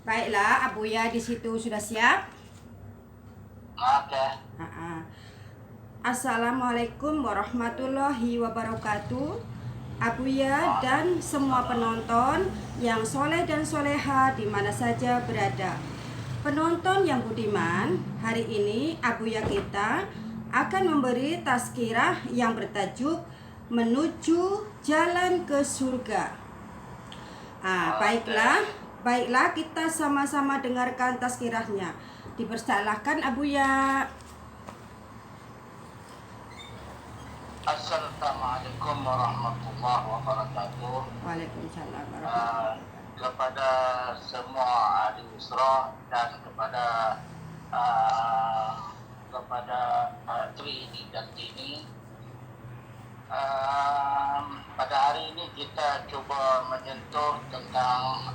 Baiklah, Abuya di situ sudah siap? Oke. Assalamualaikum warahmatullahi wabarakatuh. Abuya dan semua penonton yang soleh dan soleha di mana saja berada. Penonton yang budiman, hari ini Abuya kita akan memberi tazkirah yang bertajuk Menuju Jalan ke Surga. Baiklah kita sama-sama dengarkan tazkirahnya. Dipersilahkan Abuya. Assalamualaikum warahmatullahi wabarakatuh. Waalaikumsalam warahmatullahi wabarakatuh. Kepada semua ahli Isra dan kepada Tri dan Tini, pada hari ini kita coba menyentuh tentang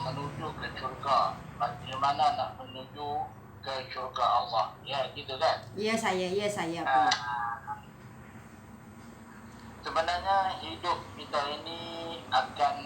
menuju ke syurga. Bagaimana nak menuju ke syurga Allah? Ya, gitu kan? Ya saya. Sebenarnya hidup kita ini akan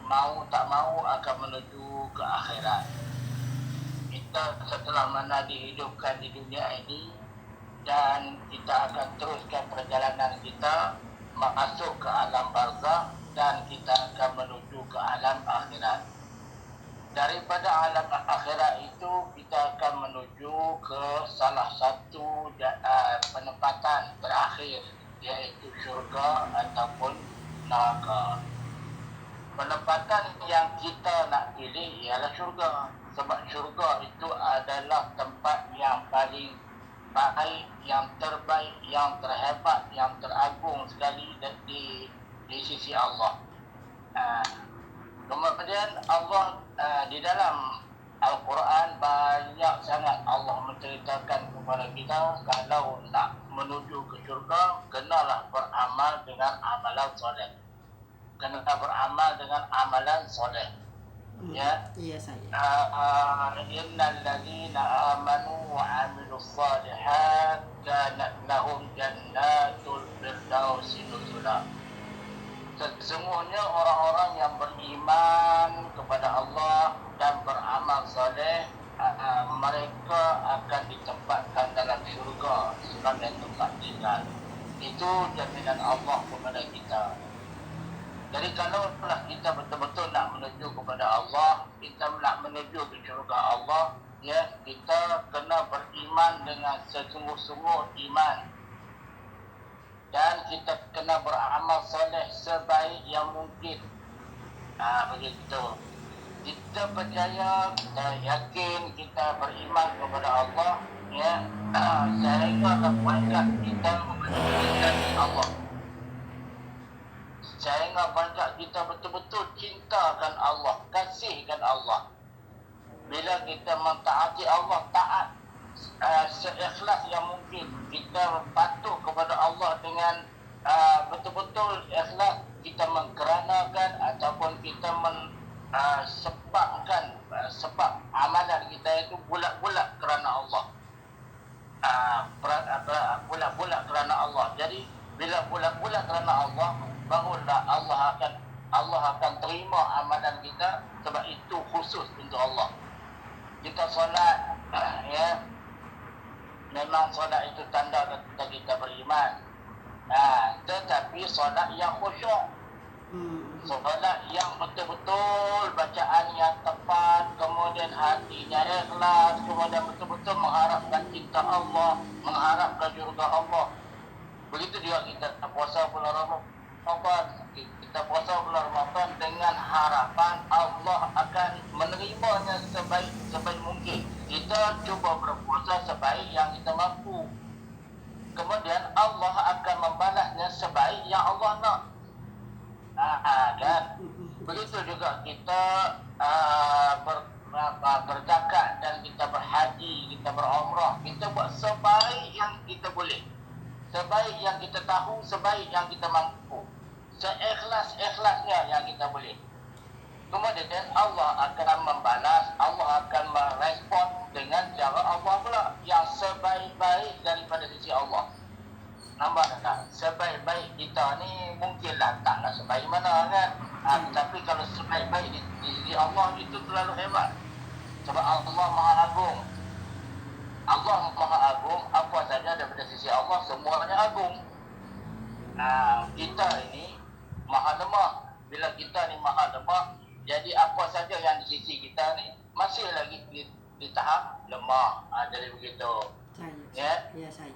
mau tak mau akan menuju ke akhirat. Kita setelah mana dihidupkan di dunia ini, dan kita akan teruskan perjalanan kita masuk ke alam barzakh, dan kita akan menuju ke alam akhirat. Daripada alam akhirat itu kita akan menuju ke salah satu penempatan terakhir, iaitu syurga ataupun neraka. Penempatan yang kita nak pilih ialah syurga, sebab syurga itu adalah tempat yang paling baik, yang terbaik, yang terhebat, yang teragung sekali di sisi Allah. Kemudian Allah di dalam Al-Quran banyak sangat Allah menceritakan kepada kita, kalau nak menuju ke syurga, kenalah beramal dengan amalan soleh. Kena beramal dengan amalan soleh. Ya. Iya saya. Innal ladzina amanu wa 'amilus shalihat kanat lahum jannatul firdausi nuzula. Sesungguhnya orang-orang yang beriman kepada Allah dan beramal soleh, mereka akan ditempatkan dalam syurga sebagai tempat tinggal. Itu jaminan Allah kepada kita. Jadi kalau kita betul-betul nak menuju kepada Allah, kita nak menuju ke syurga Allah, ya, kita kena beriman dengan sesungguh-sungguh iman. Dan kita kena beramal soleh sebaik yang mungkin. Begitu. Kita percaya, kita yakin, kita beriman kepada Allah, ya, sehingga banyak kita mementingkan Allah. Sehingga banyak kita betul-betul cintakan Allah, kasihkan Allah. Bila kita mentaati Allah, taat seikhlas yang mungkin, kita patuh kepada Allah dengan betul-betul ikhlas, kita mengkeranakan ataupun kita sebab amalan kita itu bulat-bulat kerana Allah. Bulat-bulat kerana Allah. Jadi bila bulat-bulat kerana Allah, barulah Allah akan terima amalan kita, sebab itu khusus untuk Allah. Kita solat, ya, memang solat itu tanda kita beriman. Tetapi solat yang khusyuk, solat yang betul-betul bacaan yang tepat, kemudian hatinya ikhlas, kemudian betul-betul mengharapkan cinta Allah, mengharapkan syurga Allah. Begitu juga kita puasa bulan Ramadan. Kita puasa bulan Ramadan dengan harapan Allah akan menerimanya sebaik mungkin. Kita cuba berpuasa sebaik yang kita mampu. Kemudian Allah akan membalasnya sebaik yang Allah nak. Kan? Begitu juga kita berzakat dan kita berhaji, kita berumrah. Kita buat sebaik yang kita boleh, sebaik yang kita tahu, sebaik yang kita mampu, seikhlas-ikhlasnya yang kita boleh. Kemudian Allah akan membalas, Allah akan merespon dengan cara Allah pula yang sebaik-baik daripada sisi Allah. Nampak tak? Sebaik-baik kita ni mungkinlah taklah sebaik mana kan? Tapi kalau sebaik-baik di sisi Allah itu terlalu hebat. Sebab Allah Maha Agung. Allah Maha Agung, apa saja daripada sisi Allah semuanya agung. Kita ini maha lemah. Bila kita ni maha lemah, jadi apa saja yang di sisi kita ni masih lagi di tahap lemah. Jadi begitu. Saya.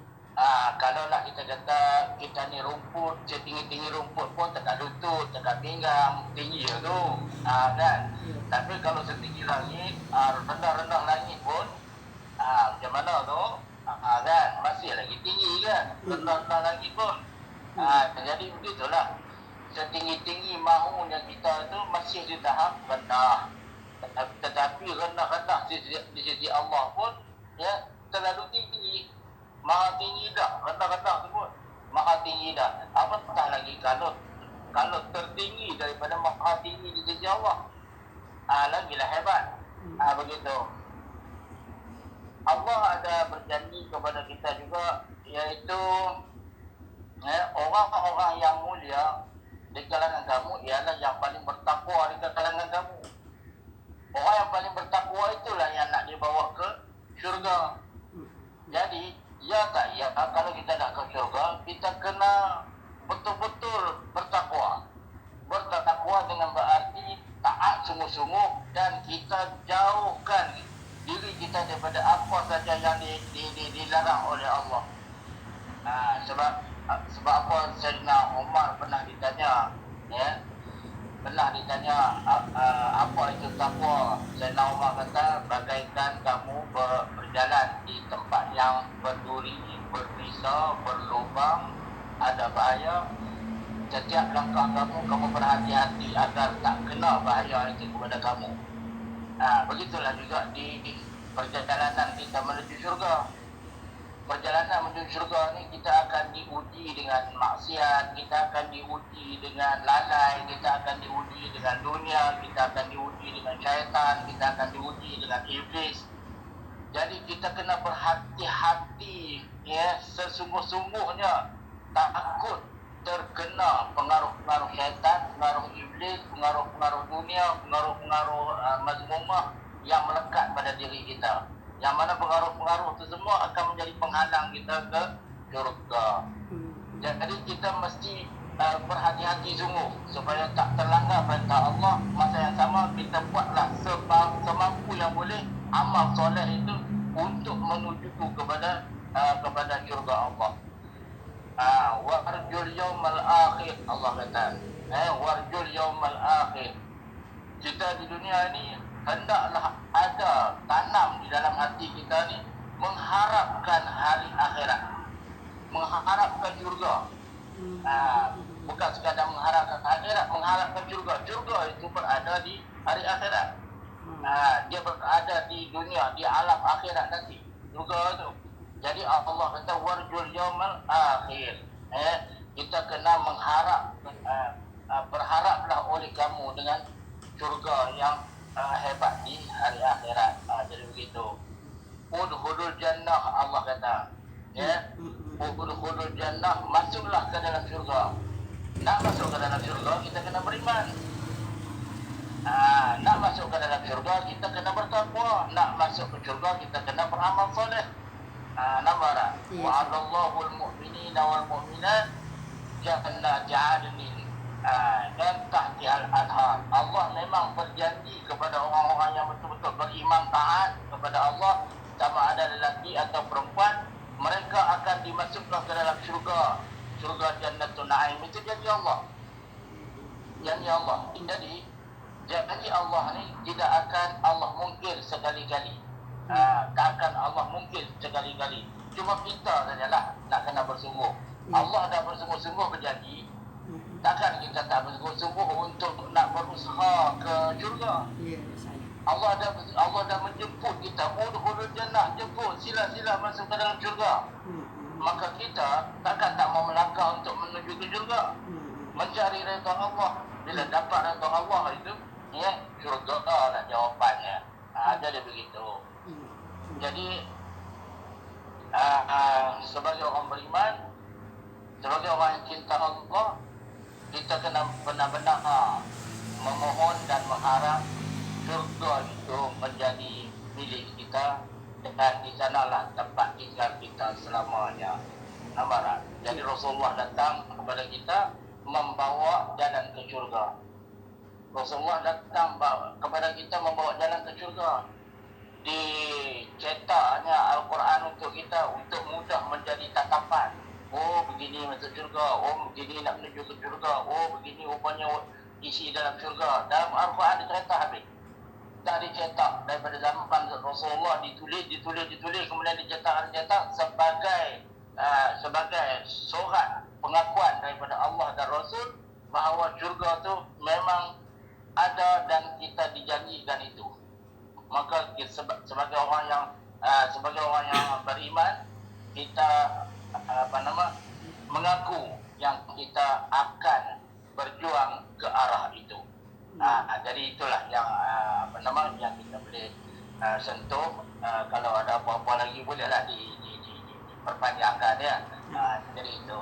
Kalaulah kita kata kita ni rumput, setinggi-tinggi rumput pun tegak lutut, tegak pinggang, tinggi tu. Kan? Tapi kalau setinggi langit, rendah-rendah langit pun, macam mana tu? Kan? Masih lagi tinggi kan? Rendah-rendah langit pun. Jadi begitulah. Setinggi-tinggi mahunya kita tu masih di tahap rendah. Tetapi rendah-rendah di sisi Allah pun ya terlalu tinggi. Maha tinggi dah, rendah-rendah tu pun maha tinggi dah. Apatah lagi kalau tertinggi daripada maha tinggi di sisi Allah, lagilah hebat. Begitu. Allah ada berjanji kepada kita juga, iaitu orang-orang yang mulia di kalangan kamu ialah yang paling bertakwa di kalangan kamu. Orang yang paling bertakwa itulah yang nak dibawa ke syurga. Jadi ya tak ya, kalau kita nak ke syurga, kita kena betul-betul bertakwa. Bertakwa dengan berarti taat sungguh-sungguh, dan kita jauhkan diri kita daripada apa saja yang dilarang oleh Allah. Sebab apa Sayyidina Umar pernah ditanya, apa itu takwa. Sayyidina Umar kata, bagaikan kamu berjalan di tempat yang berduri, berbisa, berlubang, ada bahaya. Setiap langkah kamu berhati-hati agar tak kena bahaya itu kepada kamu. Begitulah juga di perjalanan kita menuju syurga. Perjalanan menuju syurga ni kita akan diuji dengan maksiat, kita akan diuji dengan lalai, kita akan diuji dengan dunia, kita akan diuji dengan syaitan, kita akan diuji dengan iblis. Jadi kita kena berhati-hati ya, sesungguh-sungguhnya, takut terkena pengaruh-pengaruh syaitan, pengaruh iblis, pengaruh-pengaruh dunia, pengaruh-pengaruh mazmumah yang melekat pada diri kita. Yang mana pengaruh-pengaruh itu semua akan menjadi penghalang kita ke syurga. Jadi kita mesti berhati-hati sungguh supaya tak terlanggar perintah Allah. Masa yang sama kita buatlah semampu yang boleh amal soleh itu untuk menuju kepada syurga Allah. Warjul yawmal akhir, Allah kata. Warjul yawmal akhir. Kita di dunia ni hendaklah ada tanam di dalam hati kita ni mengharapkan hari akhirat, mengharapkan syurga. Bukan sekadar mengharapkan akhirat, mengharapkan syurga. Syurga itu berada di hari akhirat. Dia berada di dunia, di alam akhirat nanti. Syurga itu. Jadi Allah kata warjul yaumal akhir. Kita kena mengharap, berharaplah oleh kamu dengan syurga yang hebat di hari akhirat. Jadi begitu. Udkhulul jannah, Allah kata. Udkhulul jannah, masuklah ke dalam syurga. Nak masuk ke dalam syurga, kita kena beriman. Nak masuk ke dalam syurga, kita kena bertakwa. Nak masuk ke syurga, kita kena beramal soleh. Namara. Wa'adallahu al-mu'minina wal-mu'minat jannati 'adnin dan tahtihal anhar. Allah memang berjanji kepada orang-orang yang betul-betul beriman taat kepada Allah, sama ada lelaki atau perempuan, mereka akan dimasukkan ke dalam syurga. Syurga Jannatul Na'im itu janji Allah. Janji Allah. Jadi janji Allah ni tidak akan Allah mungkir sekali-kali. Tak akan Allah mungkir sekali-kali. Cuma kita sajalah nak kena bersungguh. Allah dah bersungguh-sungguh berjanji. Takkan kita tak bersungguh-sungguh untuk nak berusaha ke syurga. Allah dah menjemput kita, udkhulul jannah, jemput, sila-sila masuk ke dalam syurga. Maka kita takkan tak mau melangkah untuk menuju ke syurga, mencari redha Allah. Bila dapat redha Allah itu, syurga lah jawapannya. Jadi begitu. Jadi sebagai orang beriman, sebagai orang yang cinta Allah, kita kena benar-benar memohon dan mengharap surga itu menjadi milik kita, dan di sanalah tempat tinggal kita selamanya. Nampak. Jadi Rasulullah datang kepada kita membawa jalan ke syurga. Rasulullah datang kepada kita membawa jalan ke syurga. Dicetaknya Al-Quran untuk kita untuk mudah menjadi tatapan. Oh, begini masuk syurga. Oh, begini nak menuju ke syurga. Oh, begini rupanya isi dalam syurga. Dalam Al-Quran dicetak habis. Tak dicetak daripada zaman Rasulullah, ditulis, kemudian dicetak sebagai surat pengakuan daripada Allah dan Rasul bahawa syurga tu memang ada dan kita dijanjikan itu. Maka sebagai orang yang beriman, kita mengaku yang kita akan berjuang ke arah itu. Jadi itulah yang yang kita boleh sentuh. Kalau ada apa-apa lagi bolehlah diperpanjangkan ya. Jadi itu.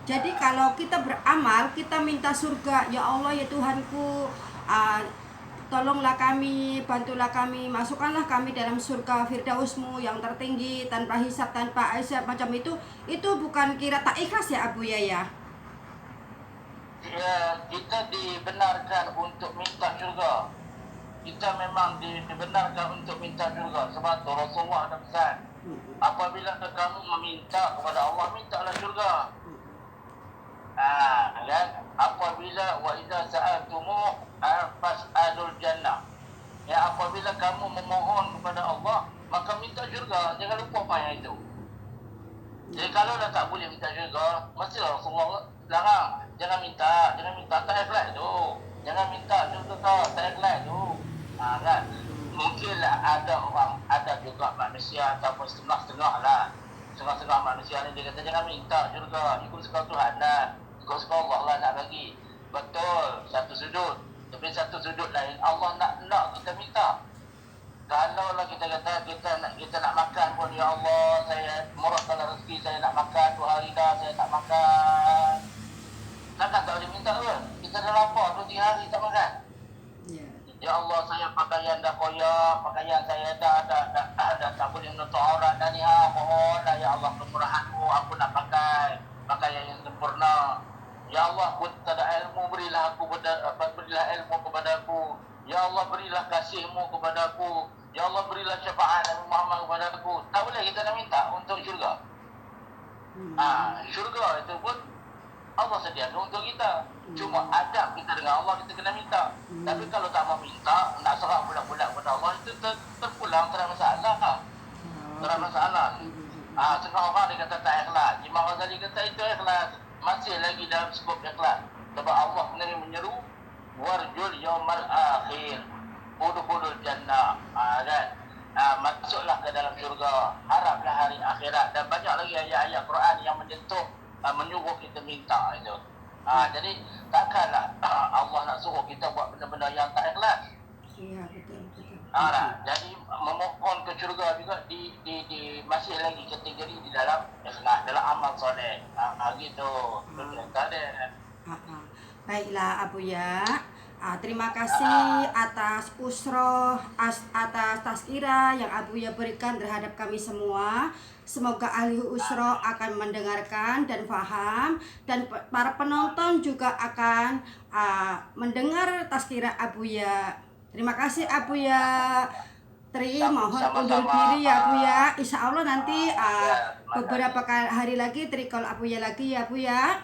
Jadi kalau kita beramal, kita minta surga, ya Allah ya Tuhanku, tolonglah kami, bantulah kami, masukkanlah kami dalam surga Firdausmu yang tertinggi, tanpa hisab, tanpa azab, macam itu bukan kira tak ikhlas ya Abu ya? Ya, kita dibenarkan untuk minta syurga. Kita memang dibenarkan untuk minta syurga. Sebab tu Rasulullah ada pesan, apabila kamu meminta kepada Allah, mintalah syurga. Kan? Apabila wa idza sa'altumu fas'alul jannah. Ya, apabila kamu memohon kepada Allah, maka minta syurga. Jangan lupa apa yang itu. Jadi kalau dah tak boleh minta syurga, mestilah Rasulullah larang. Jangan minta, tak ikhlas tu. Jangan minta syurga, tak ikhlas tu. Kan? Mungkinlah ada juga manusia ataupun setengah-setengah lah. Setengah-setengah manusia ni dia kata jangan minta syurga, ikut suka Tuhan lah, ikut suka Allah lah nak bagi. Betul, satu sudut. Tapi satu sudut lain, Allah nak kita minta. Kalau lah kita kata kita nak makan pun, ya Allah saya murahkanlah rezeki, saya nak makan 2 hari dah saya tak makan. Takkan tak boleh minta ke? Kita dah lapar 2-3 hari tak makan. Ya Allah, saya pakaian dah koyak, pakaian saya dah tak boleh menutup aurat dah ni. Mohonlah ya Allah kemurahan-Mu, aku nak pakai pakaian yang sempurna. Ya Allah, aku tak ada ilmu, berilah ilmu kepadaku. Ya Allah, berilah kasih-Mu kepadaku. Ya Allah, berilah syafaat Nabi Muhammad kepadaku. Tak boleh kita nak minta untuk syurga. Syurga itu pun Allah sediakan untuk kita. Cuma adab kita dengan Allah, kita kena minta. Tapi kalau tak mau minta, nak serah bulat-bulat kepada Allah, itu terpulang, tak ada masalah. Tak ada masalah. Setengah orang dia kata tak ikhlas. Imam Ghazali kata itu ikhlas. Masih lagi dalam skop ikhlas. Sebab Allah menyeru warjul yaumal akhir, udkhulul jannah. Kan? Masuklah ke dalam syurga, haraplah hari akhirat. Dan banyak lagi ayat-ayat Quran yang menyentuh, menyuruh kita minta itu. Jadi takkanlah Allah nak suruh kita buat benda-benda yang tak ikhlas. Ya, betul. Jadi memohon ke syurga juga di masih lagi kategori di dalam ikhlas, dalam amal soleh. Gitu. Baiklah Abu ya. Terima kasih atas usroh, atas tazkirah yang Abu ya berikan terhadap kami semua. Semoga ahli usroh akan mendengarkan dan faham, dan para penonton juga akan mendengar tazkirah Abu ya. Terima kasih Abu ya. Mohon undur diri ya Abu ya. Insya Allah nanti beberapa hari lagi call Abu ya lagi ya Abu ya.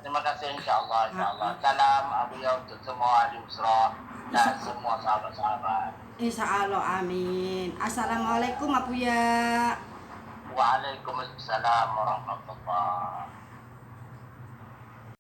Terima kasih insya Allah. Salam Abu ya untuk semua ahli usroh dan semua sahabat-sahabat. Insya Allah, amin. Assalamualaikum Abu ya. Waalaikumsalam warahmatullahi wabarakatuh.